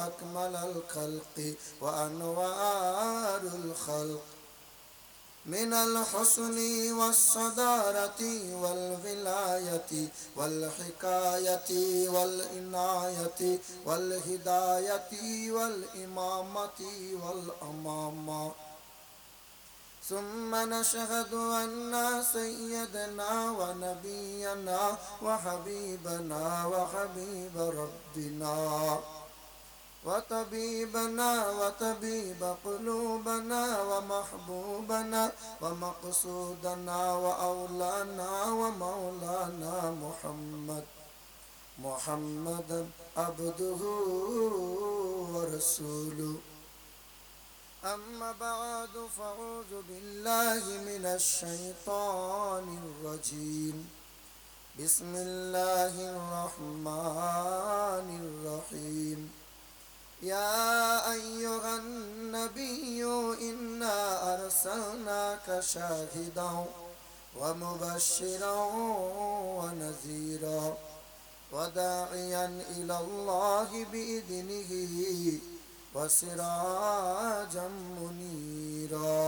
أكمل الخلق وأنوار الخلق من الحسن والصدارة والولاية والحكاية والعناية والهداية والإمامة والأمامة. ثم نشهد أن سيدنا ونبينا وحبيبنا وحبيب ربنا وطبيبنا وطبيب قلوبنا ومحبوبنا ومقصودنا وأولانا ومولانا محمدا عبده ورسوله. أما بعد فأعوذ بالله من الشيطان الرجيم. بسم الله الرحمن الرحيم. يا أيها النبي إنا أرسلناك شاهدا ومبشرا ونذيرا وداعيا إلى الله بإذنه وسراجا منيرا.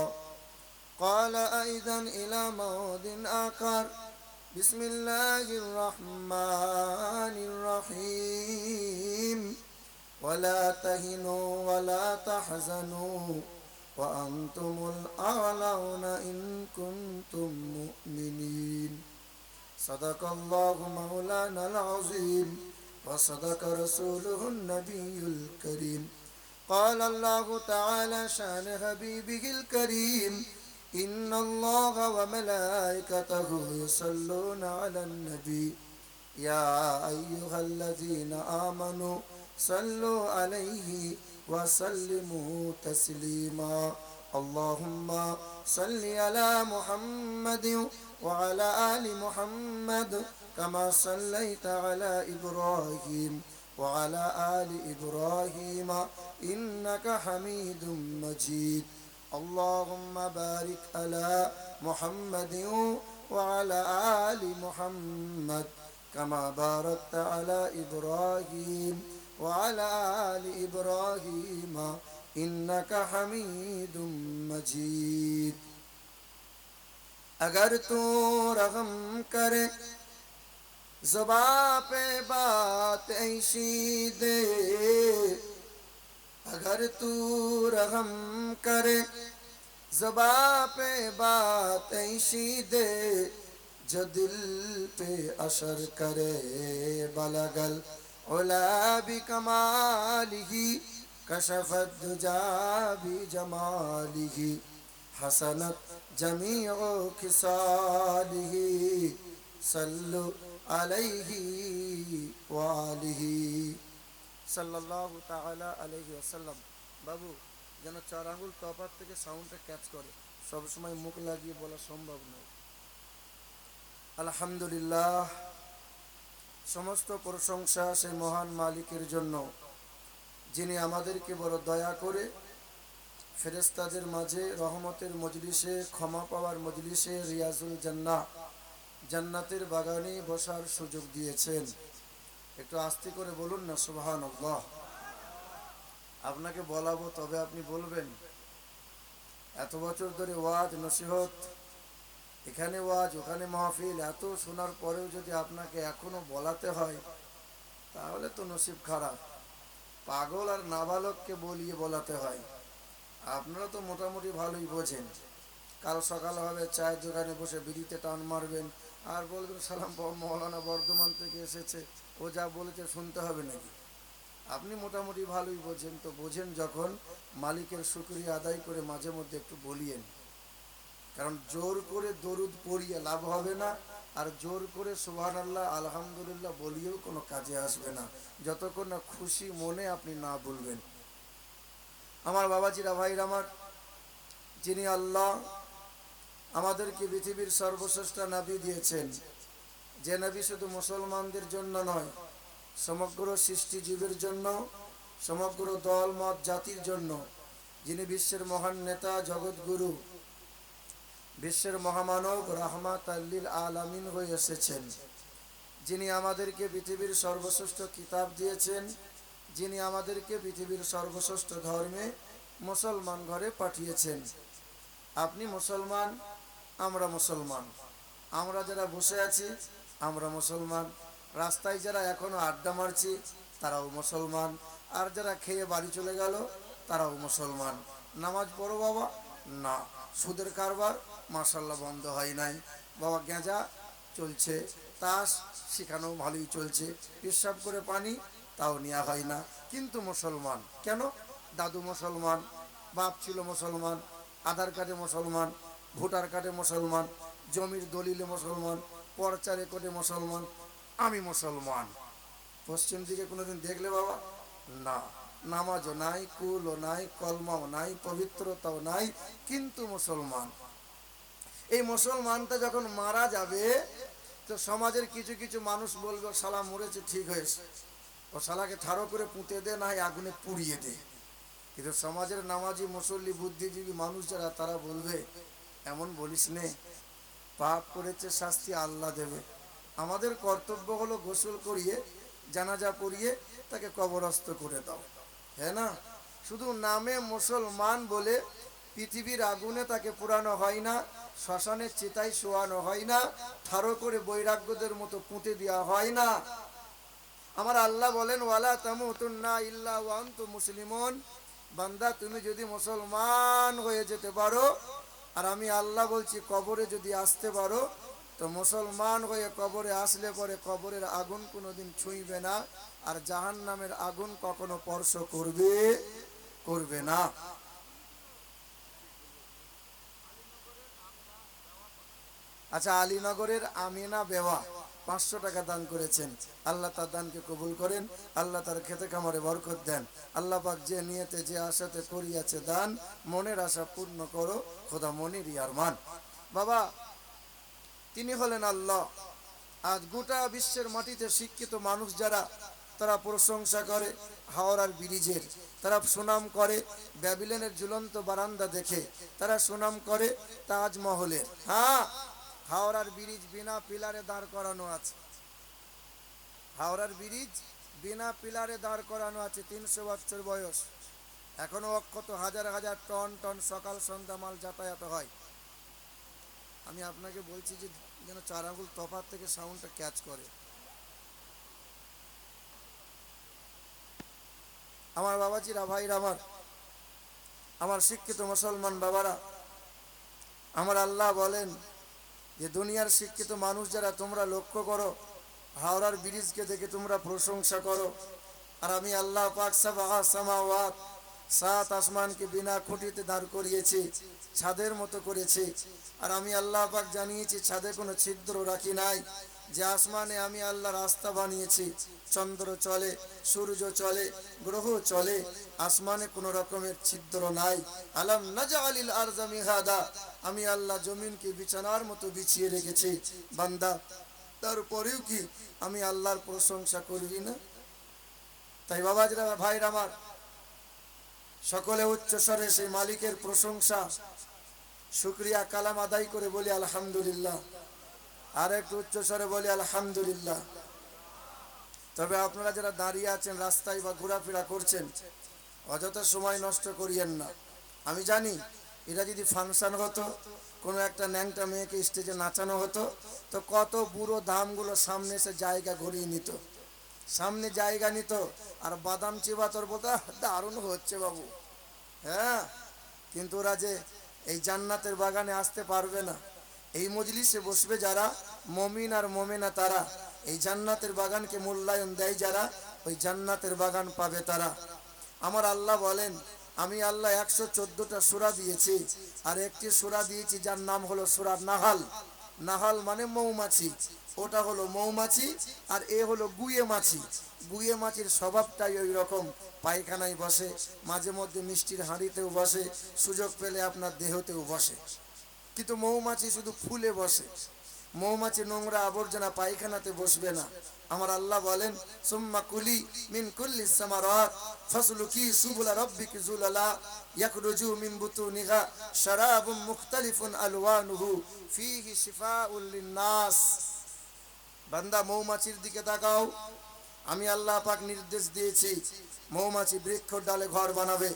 قال أيضا إلى موضع آخر: بسم الله الرحمن الرحيم. ولا تهنوا ولا تحزنوا وأنتم الأعلون إن كنتم مؤمنين. صدق الله مولانا العظيم وصدق رسوله النبي الكريم. قال الله تعالى شان حبيبه الكريم: إن الله وملائكته يصلون على النبي يا أيها الذين آمنوا صلوا عليه وسلموا تسليما. اللهم صل على محمد وعلى آل محمد كما صليت على إبراهيم وعلى آل إبراهيم إنك حميد مجيد. اللهم بارك على محمد وعلى آل محمد كما باركت على إبراهيم وعلى آل إبراهيم إنك حميد مجيد. अगर तू रहम करे ज़ुबां पे बात ऐसी दे, अगर तू रहम करे ज़ुबां पे बात ऐसी दे, जो दिल पे असर करे बलगल उला भी कमालिही कशफत दुजा भी जमालिही हसनत जमीउ खिसालिही सल्लु अलैहि वालिही সাল্লাল্লাহু তাআলা আলাইহি ওয়াসাল্লাম। বাবু যেন 4 আঙ্গুল তফাত থেকে সাউন্ডটা ক্যাচ করে, সব সময় মুখ লাগিয়ে বলা সম্ভব নয়। আলহামদুলিল্লাহ, সমস্ত প্রশংসা সেই মহান মালিকের জন্য, যিনি আমাদেরকে বড় দয়া করে ফেরেশতাদের মাঝে রহমতের মজলিসে, ক্ষমা পাওয়ার মজলিসে, রিয়াজুল জান্নাহ জান্নাতের বাগানে বসার সুযোগ দিয়েছেন। একটু আস্তে করে বলুন না সুবহানাল্লাহ। আপনাকে বলাবো তবে আপনি বলবেন। এত বছর ধরে ওয়াজ নসিহত, এখানে ওয়াজ ওখানে মাহফিল, এত শোনার পরেও যদি আপনাকে এখনো বলাতে হয় তাহলে তো নসিব খারাপ। পাগল আর নাবালককে বলিয়ে বলাতে হয়। আপনারা তো মোটামুটি ভালোই বোঝেন। কাল সকাল হবে চায়ের দোকানে বসে বিড়িতে টান মারবেন আর বলবেন সালাম মৌলানা বর্ধমান থেকে এসেছে, ও যা বলেছে শুনতে হবে নাকি। আপনি মোটামুটি ভালোই বোঝেন। তো বোঝেন যখন, মালিকের শুকরিয়া আদায় করে মাঝে মধ্যে একটু বলিয়েন। কারণ জোর করে দরুদ পড়িয়ে লাভ হবে না, আর জোর করে সুবহানাল্লাহ আলহামদুলিল্লাহ বলিয়েও কোনো কাজে আসবে না, যতক্ষণ না খুশি মনে আপনি না বলবেন। আমার বাবাজিরা, ভাইরা আমার, যিনি আল্লাহ আমাদেরকে পৃথিবীর সর্বশ্রেষ্ঠ নবী দিয়েছেন, যে নবী শুধু মুসলমানদের জন্য নয়, সমগ্র সৃষ্টিজীবের জন্য, সমগ্র দল মত জাতির জন্য, যিনি বিশ্বের মহান নেতা, জগৎগুরু, বিশ্বের মহামানব, রাহমাত লিল আলামিন হয়ে এসেছেন, যিনি আমাদেরকে পৃথিবীর সর্বশ্রেষ্ঠ কিতাব দিয়েছেন, যিনি আমাদেরকে পৃথিবীর সর্বশ্রেষ্ঠ ধর্মে মুসলমান ঘরে পাঠিয়েছেন। আপনি মুসলমান, আমরা মুসলমান। আমরা যারা বসে আছি আমরা মুসলমান। রাস্তায় যারা এখনো আড্ডা মারছি তারাও মুসলমান। আর যারা খেয়ে বাড়ি চলে গেল তারাও মুসলমান। নামাজ পড়ো বাবা? না। সুদের কারবার মাশাল্লাহ বন্ধ হয় নাই বাবা। গেঁজা চলছে, তাস সেখানেও ভালোই চলছে, পেশাব করে পানি তাও নেওয়া হয় না, কিন্তু মুসলমান। কেন? দাদু মুসলমান, বাপ ছিল মুসলমান, আধার কার্ডে মুসলমান, ভোটার কার্ডে মুসলমান, জমির দলিলে মুসলমান, পর্চা রেকর্ডে মুসলমান, আমি মুসলমান। পশ্চিম দিকে কোনোদিন দেখলে বাবা? না। নামাজও নাই, কুলও নাই, কলমাও নাই, পবিত্রতাও নাই, কিন্তু মুসলমান। এই মুসলমানটা যখন মারা যাবে তো সমাজের কিছু কিছু মানুষ বলবে শালা মরেছে ঠিক হয়েছে, ও শালাকে থারো করে পুঁতে দে, না আগুনে পুড়িয়ে দে। কিন্তু সমাজের নামাজি মুসল্লি বুদ্ধিজীবী মানুষ যারা তারা বলবে এমন বলিস নে, পাপ করেছে শাস্তি আল্লাহ দেবে। আমাদের কর্তব্য হলো গোসল করিয়ে জানাজা পড়িয়ে তাকে কবরস্থ করে দাও, হ্যাঁ না? শুধু নামে মুসলমান বলে পৃথিবীর আগুনে তাকে পোড়ানো হয় না, শ্মশানের চিতায় শোয়ানো হয় না, থারো করে বৈরাগ্যদের মতো পুঁতে দেওয়া হয় না। আমার আল্লাহ বলেন ওয়ালা তামুতুন্না ইল্লা ওয়া আনতুম মুসলিমুন। বান্দা তুমি যদি মুসলমান হয়ে যেতে পারো, আর আমি আল্লাহ বলছি কবরে যদি আসতে পারো, তো মুসলমান হয়ে কবরে আসলে পরে কবরের আগুন কোনোদিন ছুঁইবে না, আর জাহান্নামের আগুন কখনো স্পর্শ করবে না। আচ্ছা, আলীনগরের আমিনা বেওয়া 500 টাকা দান করেছেন। আল্লাহ তার দানকে কবুল করেন, আল্লাহ তার খেতে খামারে বরকত দেন। আল্লাহ পাক যে নিয়তে যে আশাতে করিয়াছে দান, মনের আশা পূর্ণ করো খোদা মনিরই আরমান। বাবা, তিনি হলেন আল্লাহ। আজ গোটা বিশ্বের মাটিতে শিক্ষিত মানুষ যারা তারা প্রশংসা করে হাওড়ার ব্রিজের, তারা সুনাম করে ব্যাবিলনের ঝুলন্ত বারান্দা দেখে, তারা সুনাম করে তাজমহলের। হ্যাঁ, হাওড়ার ব্রিজ বিনা পিলারে দাঁড় করানো আছে। হাওড়ার ব্রিজ বিনা পিলারে দাঁড় করানো আছে, 300 বছর বয়স, এখনো অক্ষত হাজার হাজার টন টন সকাল সন্ধ্যা মাল যাতায়াত হয়। আমি আপনাকে বলছি যে যেন 4 আঙ্গুল তফাৎ থেকে সাউন্ডটা ক্যাচ করে। আমার বাবাজিরা, ভাইরা, আমার শিক্ষিত মুসলমান বাবারা, আমার আল্লাহ বলেন যে দুনিয়ার শিক্ষিত মানুষ যারা তোমরা লক্ষ্য করো হাওড়ার ব্রিজকে দেখে তোমরা প্রশংসা করো, আর আমি আল্লাহ পাক সামাওয়াত 7 আসমানকে বিনা খুঁটিতে দাঁড় করিয়েছি, ছাদের মতো করেছি। আর আমি আল্লাহ পাক জানিয়েছি ছাদে কোনো ছিদ্র রাখি নাই, যে আসমানে আমি আল্লাহ রাস্তা বানিয়েছি, চন্দ্র চলে, সূর্য চলে, গ্রহ চলে, আসমানে কোনো রকমের ছিদ্র নাই। আলাম নাজআলিল আরযা মিহাদা, আমি আল্লাহ জমিনকে বিছানার মতো বিছিয়ে রেখেছি। বান্দা, তারপরেও কি আমি আল্লাহর প্রশংসা করবি না? তাই বাবাজিরা, ভাইরা আমার, সকলে উচ্চস্বরে সেই মালিকের প্রশংসা শুকরিয়া কালাম আদায় করে বলি আলহামদুলিল্লাহ। আর একটু উচ্চস্বরে বলি আলহামদুলিল্লাহ। তবে আপনারা যারা দাঁড়িয়ে আছেন রাস্তায় বা ঘোরাফেরা করছেন, অযথা সময় নষ্ট করিয়েন না। আমি জানি এটা যদি ফাংশন হতো, কোনো একটা ন্যাংটা মেয়েকে স্টেজে নাচানো হতো, তো কত বুড়ো দামগুলো সামনে এসে জায়গা ঘুরিয়ে নিত, সামনে জায়গা নিত, আর বাদাম চিবাতর বলতো দারুণ হচ্ছে বাবু। হ্যাঁ, কিন্তু ওরা যে এই জান্নাতের বাগানে আসতে পারবে না। এই মজলিসে বসবে যারা মমিন আর মমিনা, তারা এই জান্নাতের বাগানকে মূল্যায়ন দেয়, যারা ওই জান্নাতের বাগান পাবে তারা। আমার আল্লাহ বলেন আমি আল্লাহ 114টা সূরা দিয়েছি, আর একটি সূরা দিয়েছি যার নাম হলো সূরা নাহাল। নাহাল মানে মৌমাছি, ওটা হলো মৌমাছি, আর এ হলো গুয়ে মাছি। গুয়ে মাছির স্বভাবটাই ওই রকম, পায়খানায় বসে, মাঝে মধ্যে মিষ্টির হাঁড়িতেও বসে, সুযোগ পেলে আপনার দেহতেও বসে। কিন্তু মৌমাছি শুধু ফুলে বসে। মৌমাছি নোংরা আবর্জনা পায়খানাতে বসবে না। আমার আল্লাহ বলেন সুম্মা কুলি মিন কুল্লি সামারাত ফাসলুকি সুবুলা রাব্বিকি যুলালা ইয়াখরুজু মিন বুতুনিহা শারাবুম মুখতালিফুন আলওয়ানুহু ফীহি শিফাউল লিন্নাস। বান্দা, মৌমাছির দিকে তাকাও, আমি আল্লাহ পাক নির্দেশ দিয়েছি, মৌমাছি বৃক্ষ ডালে ঘর বানাবে,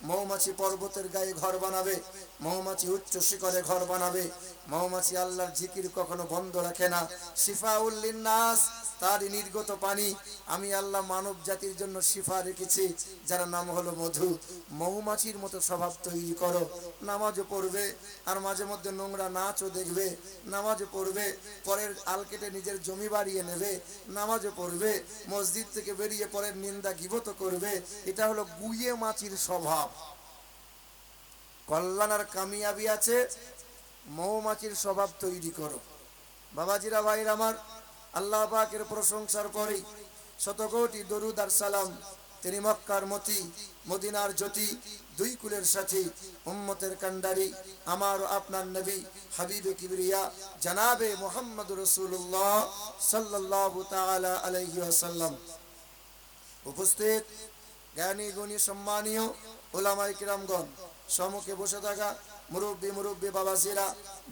মৌমাছি পর্বতের গায়ে ঘর বানাবে, মৌমাছি উচ্চ শিখরে ঘর বানাবে, মৌমাছি আল্লাহর জিকির কখনো বন্ধ রাখে না। শিফাউল লিন্নাস, তার নির্গত পানি আমি আল্লাহ মানব জাতির জন্য শিফা রেখেছি, যার নাম হলো মধু। মৌমাছির মতো স্বভাব তৈরি করো, নামাজও পড়বে আর মাঝে মধ্যে নোংরা নাচও দেখবে, নামাজও পড়বে, পরের আলকেটে নিজের জমি বাড়িয়ে নেবে, নামাজও পড়বে, মসজিদ থেকে বেরিয়ে পরের নিন্দা গীবত করবে। এটা হলো গুইয়ে মাছির স্বভাব। কল্যাণ আর কামিয়াবি আছে, মৌমাছির স্বভাব তৈরি করো। বাবাজিরা, ভাইরা আমার, আল্লাহ পাকের প্রশংসার পরেই শতকোটি দরুদ আর সালাম তিনি মক্কার মতি, মদিনার জ্যোতি, দুই কুলের সাথী, উম্মতের কান্ডারি, আমার ও আপনার নবী হাবিবে কিবরিয়া জনাবে মুহাম্মদুর রাসূলুল্লাহ সাল্লাল্লাহু তাআলা আলাইহি ওয়াসাল্লাম। উপস্থিত জ্ঞানী গুণী সম্মানীয় ওলামায়ে কিরামগণ, সম্মুখে বসে থাকা মুরব্বী বাবাজিরা,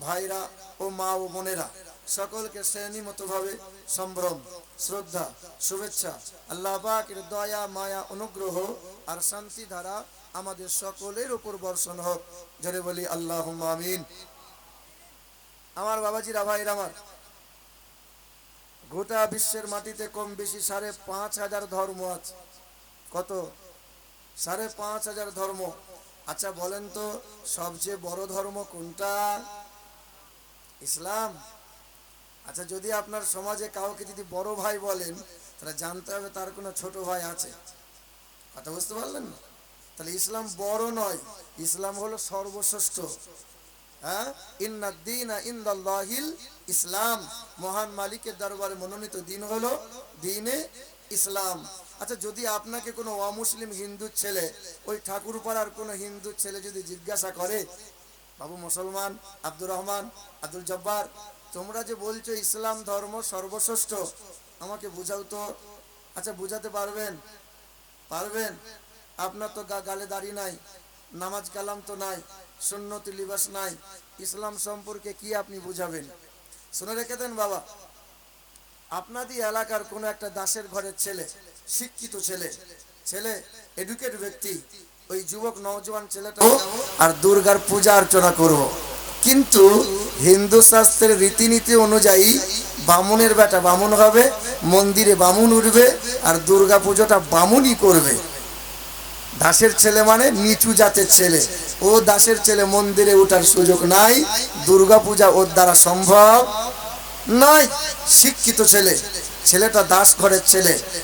ভাইরা ও মা ও বোনেরা, সকলকে শ্রেণীমতভাবে সম্ভ্রম, শ্রদ্ধা, শুভেচ্ছা, আল্লাহ পাকের দয়া, মায়া, অনুগ্রহ আর শান্তি ধারা আমাদের সকলের উপর বর্ষণ হোক। জোরে বলি আল্লাহুম্মা আমিন। আমার বাবাজিরা, ভাইরা আমার, গোটা বিশ্বের মাটিতে কম বেশি 5,500 ধর্ম আছে। কত? 5,500 ধর্ম। আচ্ছা বলেন তো, সবচেয়ে বড় ধর্ম কোনটা? ইসলাম। আচ্ছা, যদি আপনার সমাজে কাউকে যদি বড় ভাই বলেন, তাহলে জানতে হবে তার কোনো ছোট ভাই আছে। কথা বুঝতে পারলেন না? তাহলে ইসলাম বড় নয়, ইসলাম হলো সর্বশ্রেষ্ঠ। হ্যাঁ, ইন্নাদ-দীনা ইনদাল্লাহিল ইসলাম, মহান মালিকের দরবারে মনোনীত দিন হলো দ্বীনে ইসলাম। আচ্ছা, যদি আপনাকে কোনো অমুসলিম হিন্দু ছেলে, ওই ঠাকুরপাড়ার কোনো হিন্দু ছেলে যদি জিজ্ঞাসা করে, বাবু মুসলমান, আব্দুর রহমান, আব্দুল জব্বার, তোমরা যে বলছো ইসলাম ধর্ম সর্বশ্রেষ্ঠ, আমাকে বুঝাও তো। আচ্ছা, বুঝাতে পারবেন? পারবেন? আপনার তো গালে দাড়ি নাই, নামাজ কালাম তো নাই, সুন্নতি লিবাস নাই, ইসলাম সম্পর্কে কি আপনি বুঝাবেন? শুনে রেখে দেন বাবা, আপনাদের এলাকার কোনো একটা দাসের ঘরের ছেলে, শিক্ষিত ছেলে এডুকেট ব্যক্তি, ওই যুবক নওজোয়ান ছেলেটা আর দুর্গার পূজা অর্চনা করব, কিন্তু হিন্দু শাস্ত্রের রীতিনীতি অনুযায়ী বামুনের বেটা বামুন হবে, মন্দিরে বামুন উঠবে, আর দুর্গা পুজোটা বামুনই করবে। দাসের ছেলে মানে নিচু জাতের ছেলে, ও দাসের ছেলে মন্দিরে ওঠার সুযোগ নাই, দুর্গা পূজা ওর দ্বারা সম্ভব নয়। শিক্ষিত ছেলেটা দাস ঘরের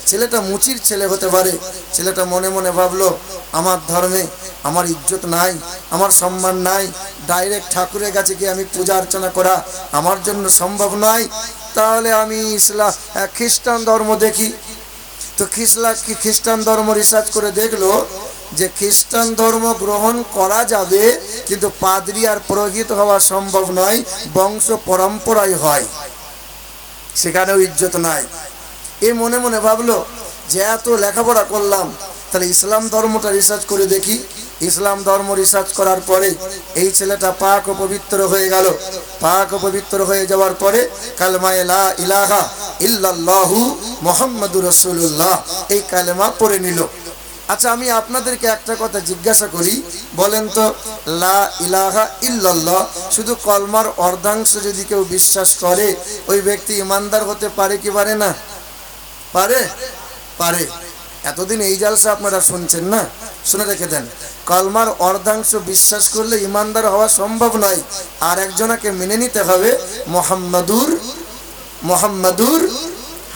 ছেলেটা মুচির ছেলে হতে পারে। ছেলেটা মনে মনে ভাবলো, আমার ধর্মে আমার ইজ্জত নাই, আমার সম্মান নাই, ডাইরেক্ট ঠাকুরের কাছে গিয়ে আমি পূজা অর্চনা করা আমার জন্য সম্ভব নয়, তাহলে আমি খ্রিস্টান ধর্ম দেখি। তো খ্রিস্টান ধর্ম রিসার্চ করে দেখলো যে খ্রিস্টান ধর্ম গ্রহণ করা যাবে, কিন্তু পাদ্রী আর পুরোহিত হওয়া সম্ভব নয়, বংশ পরম্পরাই হয়, সেখানেও ইজ্জত নাই। এ মনে মনে ভাবলো যে এত লেখাপড়া করলাম, তাহলে ইসলাম ধর্মটা রিসার্চ করে দেখি। ইসলাম ধর্ম রিসার্চ করার পরে এই ছেলেটা পাক ও পবিত্র হয়ে গেল। পাক ও পবিত্র হয়ে যাওয়ার পরে কালেমা লা ইলাহা ইল্লাল্লাহু মুহাম্মাদুর রাসূলুল্লাহ এই কালেমা পড়ে নিল। আচ্ছা, আমি আপনাদেরকে একটা কথা জিজ্ঞাসা করি, বলেন তো, লা ইলাহা ইল্লাল্লাহ শুধু কলমার অর্ধাংশ যদি কেউ বিশ্বাস করে, ওই ব্যক্তি ইমানদার হতে পারে কি পারে না? পারে। এতদিন এই জালসা আপনারা শুনছেন না, শুনে রেখে দেন, কলমার অর্ধাংশ বিশ্বাস করলে ইমানদার হওয়া সম্ভব নয়। আর একজনকে মেনে নিতে হবে, মোহাম্মদুর।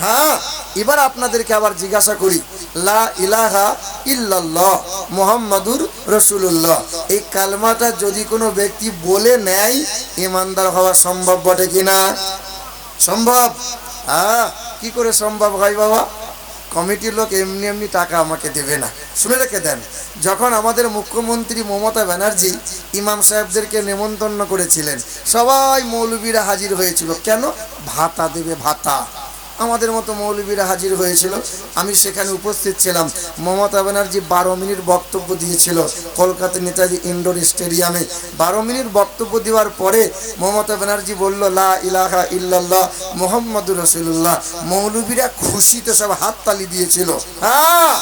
হ্যাঁ, এবার আপনাদেরকে আবার জিজ্ঞাসা করি, লা ইলাহা ইল্লাল্লাহ মুহাম্মাদুর রাসূলুল্লাহ এই কালেমাটা যদি কোনো ব্যক্তি বলে নেয়, ইমানদার হওয়া সম্ভব বটে কিনা? সম্ভব। হ্যাঁ, কি করে সম্ভব হয় বাবা? কমিটির লোক এমনি এমনি টাকা আমাকে দেবে না। শুনে রেখে দেন, যখন আমাদের মুখ্যমন্ত্রী মমতা ব্যানার্জি ইমাম সাহেবদেরকে নেমন্তন্ন করেছিলেন, সবাই মৌলবীরা হাজির হয়েছিল। কেন? ভাতা দেবে, ভাতা। আমাদের মতো মৌলবীরা হাজির হয়েছিল, আমি সেখানে উপস্থিত ছিলাম। মমতা ব্যানার্জি 12 মিনিট বক্তব্য দিয়েছিল কলকাতা নেতাজি ইনডোর স্টেডিয়ামে। 12 মিনিট বক্তব্য দেওয়ার পরে মমতা ব্যানার্জি বলল, লা ইলাহা ইল্লাল্লাহ মুহাম্মাদুর রাসূলুল্লাহ। মৌলবীরা খুশিতে সব হাততালি দিয়েছিল। হ্যাঁ,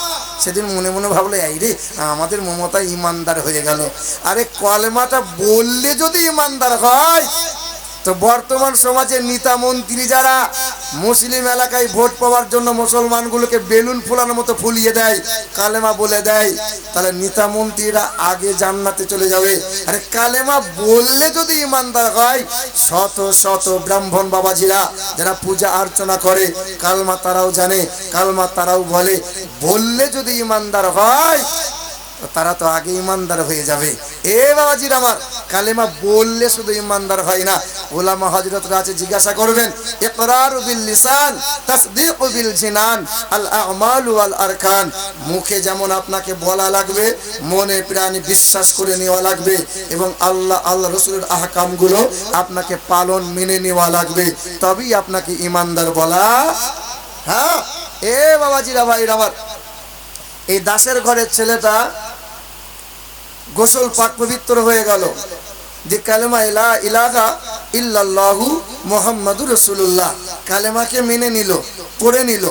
সেদিন মনে মনে ভাবলো, এই রে আমাদের মমতা ইমানদার হয়ে গেল। আরে কলেমাটা বললে যদি ইমানদার হয়, তো বর্তমান সমাজে নেতা মন্ত্রী যারা মুসলিম এলাকায় ভোট পাওয়ার জন্য মুসলমানগুলোকে বেলুন ফোলানোর মতো ফুলিয়ে দেয়, কালেমা বলে দেয়, তাহলে নেতা মন্ত্রীরা আগে জান্নাতে চলে যাবে। আরে কালেমা বললে যদি ইমানদার হয়, শত শত ব্রাহ্মণ বাবাজিরা যারা পূজা অর্চনা করে কালমা তারাও জানে, কালমা তারাও বলে, বললে যদি ইমানদার হয় তারা তো আগে ইমানদার হয়ে যাবে। এ বাবাজির আমার, কালেমা বললে শুধু ইমানদার হয় না, ওলামা হযরতরা আছে, জিজ্ঞাসা করবেন। ইকরারু বিল লিসান তাসদীকু বিল জিনান আল আমালু ওয়াল আরকান। মুখে যেমন আপনাকে বলা লাগবে, মনে প্রাণে বিশ্বাস করে নেওয়া লাগবে, এবং আল্লাহ রাসূলের আহকামগুলো আপনাকে পালন মেনে নেওয়া লাগবে, তবেই আপনাকে ইমানদার বলা। হ্যাঁ, এ বাবাজিরা ভাইরা আমার, এই দাসের ঘরের ছেলেটা গোসল পাক পবিত্র হয়ে গেল, যে কালেমা লা ইলাহা ইল্লাল্লাহু মুহাম্মাদুর রাসূলুল্লাহ, কালেমাকে মেনে নিল, পড়ে নিল।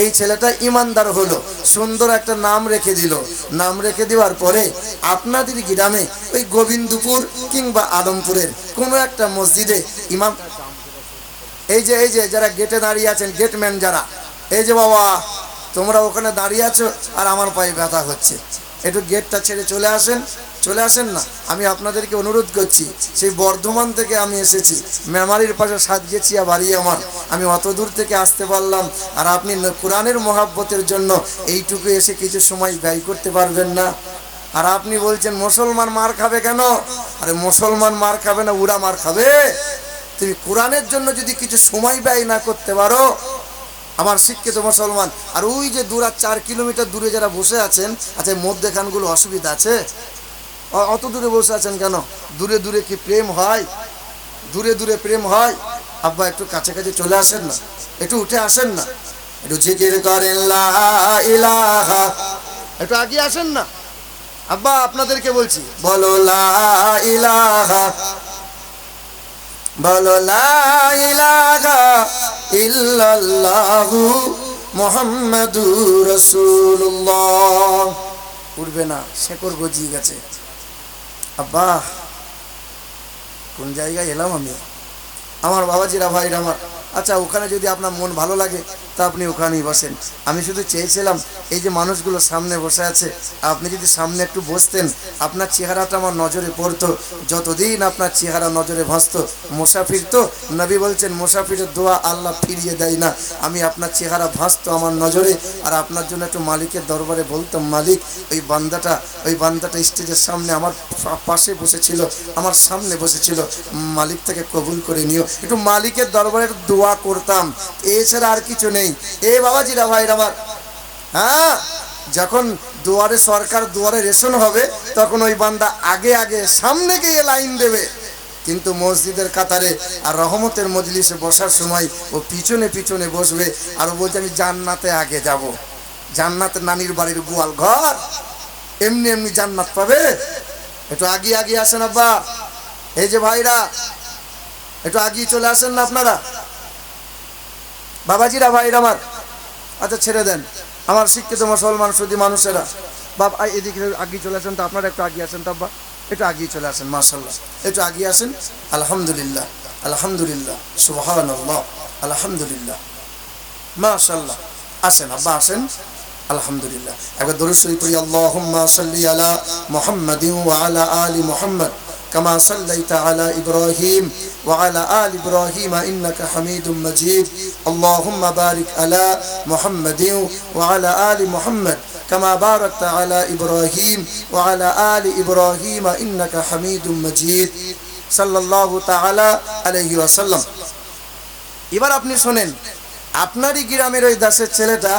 এই ছেলেটা ইমানদার হলো, সুন্দর একটা নাম রেখে দিল। নাম রেখে দেওয়ার পরে আপনাদের গ্রামে ওই গোবিন্দপুর কিংবা আদমপুরের কোনো একটা মসজিদে ইমাম, এই যে যারা গেটে দাঁড়িয়ে আছেন, গেটম্যান যারা, এই যে বাবা তোমরা ওখানে দাঁড়িয়ে আছো আর আমার পায়ে ব্যথা হচ্ছে, একটু গেটটা ছেড়ে চলে আসেন না। আমি আপনাদেরকে অনুরোধ করছি, সেই বর্ধমান থেকে আমি এসেছি, মেমারির পাশে সাতগেছিয়া বাড়ি আমার, আমি অত দূর থেকে আসতে পারলাম, আর আপনি কোরআনের মহাব্বতের জন্য এইটুকু এসে কিছু সময় ব্যয় করতে পারবেন না? আর আপনি বলছেন মুসলমান মার খাবে কেন? আরে মুসলমান মার খাবে না, ওরা মার খাবে। তুমি কোরআনের জন্য যদি কিছু সময় ব্যয় না করতে পারো, আমার শিক্ষিত মুসলমান, আর ওই যে দূর 4 কিলোমিটার দূরে যারা বসে আছেন, আচ্ছা মধ্যেখানগুলো অসুবিধা আছে? অত দূরে বসে আছেন কেন? দূরে দূরে কি প্রেম হয়? দূরে দূরে প্রেম হয়? আব্বা একটু কাছে কাছে চলে আসেন না, একটু উঠে আসেন না, একটু জিকির করেন লা ইলাহা, একটু আগে আসেন না। আব্বা আপনাদেরকে বলছি, বলো লা ইলাহা, বলো লা ইলাহা ইল্লাল্লাহু মুহাম্মাদুর রাসূলুল্লাহ। উঠবে না, শেকড় গজিয়ে গেছে। আব্বা কোন জায়গায় এলাম আমি? আমার বাবাজিরা ভাইরা আমার, আচ্ছা ওখানে যদি আপনার মন ভালো লাগে তা আপনি ওখানেই বসেন। আমি শুধু চেয়েছিলাম এই যে মানুষগুলো সামনে বসে আছে, আপনি যদি সামনে একটু বসতেন, আপনার চেহারাটা আমার নজরে পড়তো। যতদিন আপনার চেহারা নজরে ভাসতো, মুসাফির তো নবী বলছেন মুসাফিরের দোয়া আল্লাহ ফিরিয়ে দেয় না। আমি আপনার চেহারা ভাসতো আমার নজরে, আর আপনার জন্য একটু মালিকের দরবারে বলতাম, মালিক ওই বান্দাটা স্টেজের সামনে আমার পাশে বসেছিল, আমার সামনে বসেছিল, মালিক থেকে কবুল করে নিও। একটু মালিকের দরবারে একটু দোয়া করতাম, এছাড়া আর কিছু নেই। এ বাবাজিরা ভাইরা আমার, হ্যাঁ, যখন দুয়ারে সরকার দুয়ারে রেশন হবে, তখন ওই বান্দা আগে আগে সামনে গিয়ে লাইন দেবে, কিন্তু মসজিদের কাতারে আর রহমতের মজলিসে বসার সময় ও পিছনে পিছনে বসবে, আর ও বলছে আমি জান্নাতে আগে যাব। জান্নাতের নানির বাড়ির গোয়াল ঘর, এমনি এমনি জান্নাত পাবে? একটু আগে আগে আসেন আব্বা। এই যে ভাইরা একটু আগিয়ে চলে আসেন না আপনারা, বাবাজিরা ভাইরা আমার। আচ্ছা ছেড়ে দেন আমার শিক্ষিত মুসলমান শুধু মানুষেরা, বাবা এদিকে আগিয়ে চলে আসেন তো, আপনারা একটু আগিয়ে আসেন তো আব্বা, একটু আগিয়ে চলে আসেন, মাশাআল্লাহ একটু আগিয়ে আসেন। আলহামদুলিল্লাহ আলহামদুলিল্লাহ সুবহানাল্লাহ আলহামদুলিল্লাহ মাশাআল্লাহ। আসেন আব্বা আসেন, আলহামদুলিল্লাহ। একবার দরুদ শরীফ পড়ি, আল্লাহুম্মা সাল্লি আলা মুহাম্মাদিন ওয়া আলা আলি মুহাম্মাদ কামা সাল্লাইতা আলা ইব্রাহিম ওয়া আলা আলি ইব্রাহিম ইন্নাকা হামিদুম মাজিদ। আল্লাহুম্মা বারিক আলা মুহাম্মাদিন ওয়া আলা আলি মুহাম্মাদ কামা বারাকতা আলা ইব্রাহিম ওয়া আলা আলি ইব্রাহিম ইন্নাকা হামিদুম মাজিদ সাল্লাল্লাহু তাআলা আলাইহি ওয়াসাল্লাম। এবার আপনি শোনেন, আপনারই গ্রামের ওই দাসের ছেলেটা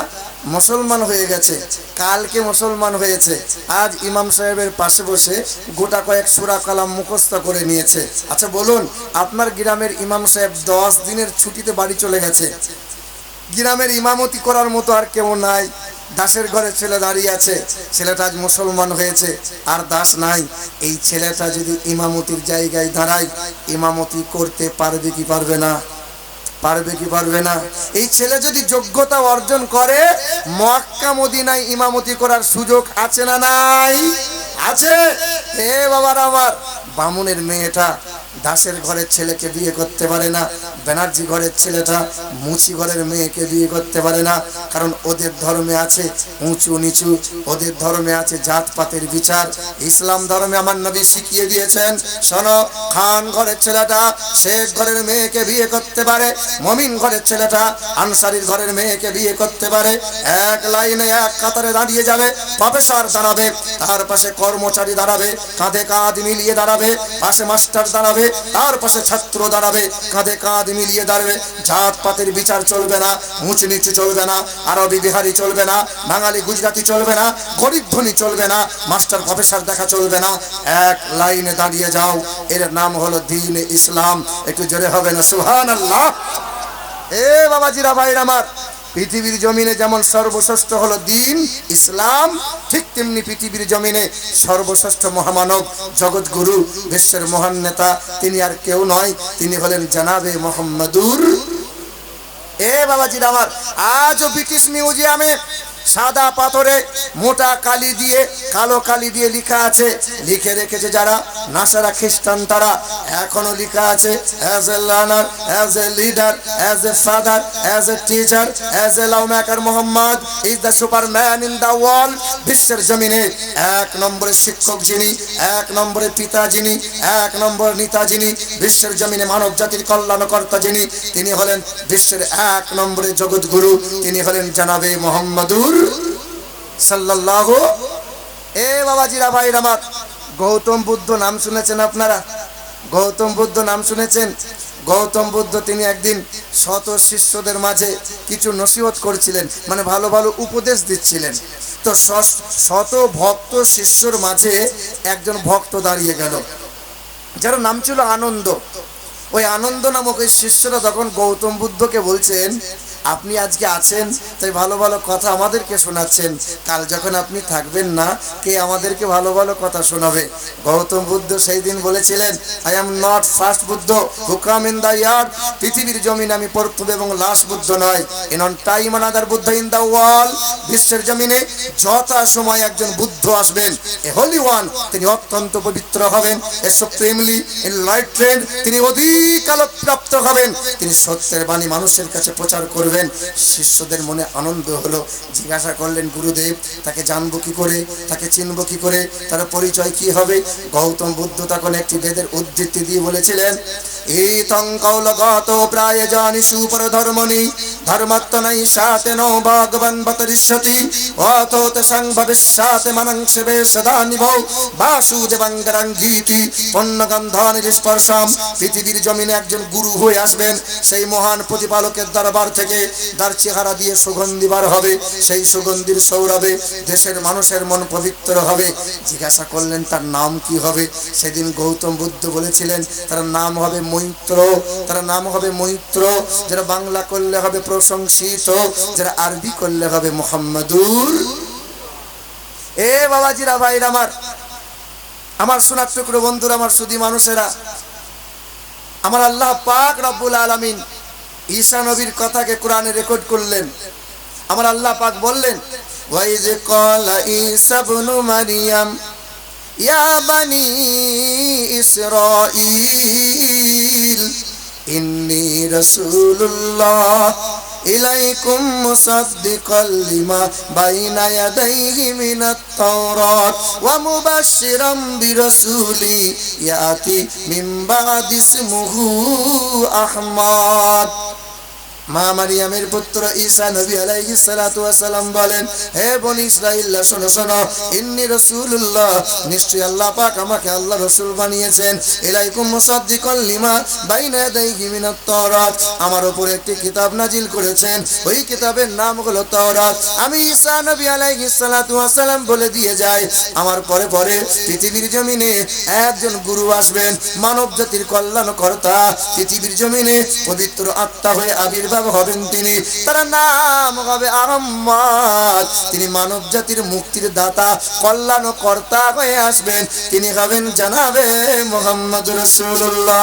মুসলমান হয়ে গেছে, কালকে মুসলমান হয়েছে, আজ ইমাম সাহেবের পাশে বসে গোটা কয়েক সূরা কালাম মুখস্থ করে নিয়েছে। আচ্ছা বলুন, আপনার গ্রামের ইমাম সাহেব 10 দিনের ছুটিতে বাড়ি চলে গেছে, গ্রামের ইমামতি করার মতো আর কেউ নাই। দাসের ঘরে ছেলে দাঁড়িয়ে আছে, ছেলেটা আজ মুসলমান হয়েছে, আর দাস নাই। এই ছেলেটা যদি ইমামতির জায়গায় দাঁড়ায়, ইমামতি করতে পারবে কি পারবে না? পারবে কি পারবে না? এই ছেলে যদি যোগ্যতা অর্জন করে, মক্কা মদিনায় ইমামতি করার সুযোগ আছে না নাই? আছে। হে বাবারা আমার, বামুনের মেয়েটা দাসের ঘরের ছেলেকে বিয়ে করতে পারে না, ব্যানার্জি ঘরের ছেলেটা মুচি ঘরের মেয়েকে বিয়ে করতে পারে না। কারণ ওদের ধর্মে আছে উঁচু নিচু, ওদের ধর্মে আছে জাতপাতের বিচার। ইসলাম ধর্মে আমার নবী শিখিয়ে দিয়েছেন, শোনো, খান ঘরের ছেলেটা শেখ ঘরের মেয়েকে বিয়ে করতে পারে, মমিন ঘরের ছেলেটা আনসারির ঘরের মেয়েকে বিয়ে করতে পারে। এক লাইনে এক কাতারে দাঁড়িয়ে যাবে, প্রফেসর দাঁড়াবে, তার পাশে কর্মচারী দাঁড়াবে, কাঁধে কাঁধ মিলিয়ে দাঁড়াবে, পাশে মাস্টার দাঁড়াবে, তার পাশে ছাত্র দাঁড়াবে, কাঁধে কাঁধ মিলিয়ে দাঁড়াবে। জাতপাতের বিচার চলবে না, উঁচু নিচু চলবে না, আরবি বিহারি চলবে না, বাঙালি গুজরাটি চলবে না, গরিব ধনী চলবে না, মাস্টার প্রফেসর দেখা চলবে না। এক লাইনে দাঁড়িয়ে যাও, এর নাম হলো দ্বীন ইসলাম। একটু জোরে হবে না সুবহানাল্লাহ? এ বাবাজিরা ভাইরা আমার, পৃথিবীর জমিনে যেমন সর্বশ্রেষ্ঠ হলো দ্বীন ইসলাম, ঠিক তেমনি পৃথিবীর জমিনে সর্বশ্রেষ্ঠ মহামানব, জগৎগুরু, বিশ্বের মহান নেতা, তিনি আর কেউ নয়, তিনি হলেন জানাবে মোহাম্মদুর। এ বাবাজিরা আমার, আজও ব্রিটিশ মিউজিয়ামে সাদা পাথরে মোটা কালি দিয়ে, কালো কালি দিয়ে লেখা আছে, লিখে রেখেছে যারা নাসারা খ্রিস্টান, তারা এখনো লেখা আছে, as a learner, as a leader, as a father, as a teacher, as a love maker, Mohammad is the Superman in the world. বিশ্বের জমিনে এক নম্বরের শিক্ষক যিনি, এক নম্বরের পিতা যিনি, এক নম্বরের নেতা যিনি, বিশ্বের জমিনে মানব জাতির কল্যাণকর্তা যিনি, তিনি হলেন বিশ্বের এক নম্বরের জগৎগুরু, তিনি হলেন জানাবে মোহাম্মদুর সাল্লাল্লাহু। এ বাবাজিরা ভাইরা আমার, গৌতম বুদ্ধ নাম শুনেছেন আপনারা? গৌতম বুদ্ধ নাম শুনেছেন? গৌতম বুদ্ধ তিনি একদিন শত শিষ্যদের মাঝে কিছু নসিহত করছিলেন, মানে ভালো ভালো উপদেশ দিচ্ছিলেন। তো শত ভক্ত শিষ্যর মাঝে একজন ভক্ত দাঁড়িয়ে গেল, যার নাম ছিল আনন্দ। ওই আনন্দ নামক ওই শিষ্যরা তখন গৌতম বুদ্ধকে বলছেন, আপনি আজকে আছেন তাই ভালো ভালো কথা আমাদেরকে শোনাচ্ছেন, কাল যখন আপনি থাকবেন না, কে আমাদেরকে ভালো ভালো কথা শোনাবে? গৌতম বুদ্ধ সেই দিন বলেছিলেন, I am not first Buddha who come in the earth. পৃথিবীর জমিনে আমি প্রথম এবং লাস্ট বুদ্ধ নয়, in on time another Buddha in the world. বিশ্বের জমিনে যথা সময় একজন বুদ্ধ আসবেন, এ হোলি ওয়ান, তিনি অত্যন্ত পবিত্র হবেন, এ সুপ্রিমলি এনলাইটেন্ড, তিনি অধিক আলোকপ্রাপ্ত হবেন, তিনি সত্যের বাণী মানুষের কাছে প্রচার করবেন। শিষ্যদের মনে আনন্দ হলো, জিজ্ঞাসা করলেন, গুরুদেব, তাকে জানবো কি করে, তাকে চিনবো কি করে, তার পরিচয় কি হবে? গৌতম বুদ্ধ তখন একটি বেদের উদ্ধৃতি দিয়ে বলেছিলেন, এতং কৌলগত প্রায় জানি সুপর ধর্মনি ধর্মাত্মনাই সাতে নো ভগবান বতরিষ্যতি অথোত সংভবিষ্যাতে মনংশবে সদা নিভৌ বাসুদেবাঙ্গরাঙ্গীতি পণ্যগন্ধানির স্পর্শম। পৃথিবীর জমিনে একজন গুরু হয়ে আসবেন, সেই মহান প্রতিপালকের দরবার থেকে তার চেহারা দিয়ে সুগন্ধি বার হবে, সেই সুগন্ধির সৌরভে দেশের মানুষের মন পবিত্র হবে। জিজ্ঞাসা করলেন, তার নাম কি হবে? সেদিন গৌতম বুদ্ধ বলেছিলেন, তার নাম হবে মৈত্র, তার নাম হবে মৈত্র। যারা বাংলা করলে হবে প্রশংসিত, যারা আরবি করলে হবে মোহাম্মদুর। এ বাবাজিরা ভাইরা আমার, আমার সোনার টুকরো বন্ধুরা, আমার সুধী মানুষেরা, আমার আল্লাহ পাক রব্বুল আলামিন ঈসা নবীর কথাকে কোরআনে রেকর্ড করলেন। আমার আল্লাহ পাক বললেন, ওয়াইজ ক্বালা ঈসা ইবনু মারইয়াম ইয়া বানি ইসরাঈল ইন্নী রাসূলুল্লাহ ইলাইকুম মুসাদ্দিকাল লিমা বাইনা ইয়াদাইহি মিনাত তাওরাত ওয়া মুবাশশিরাম বিরাসূলি ইয়াতি মিন বাদি ইসমুহু আহমদ। মা মারিয়ামের পুত্র ঈসা নবী আলাইহিস সালাতু ওয়াস সালাম বলেন, হে বনি ইসরাঈল, শোনো শোনো, ইন্নী রাসূলুল্লাহ, নিশ্চয়ই আল্লাহ পাক আমাকে আল্লাহ রাসূল বানিয়েছেন, ইলাইকুম মুসাদ্দিকাল লিমা বাইনা ইয়াদাইহি মিনাত তাওরাত, আমার উপরে একটি কিতাব নাজিল করেছেন, ওই কিতাবের নাম হলো তাওরাত। আমি ঈসা নবী আলাইহিস সালাতু ওয়াস সালাম বলে দিয়ে যাই, আমার পরে পরে পৃথিবীর জমিনে একজন গুরু আসবেন, মানব জাতির কল্যাণকর্তা, পৃথিবীর জমিনে পবিত্র আত্মা হয়ে আবির্ভাব আলাইহিসসালাম হবেন তিনি, তার নাম হবে আহমদ। তিনি মানব জাতির মুক্তির দাতা, কল্যাণ কর্তা হয়ে আসবেন। তিনি হবেন জানাবে মুহাম্মদ রাসূলুল্লাহ।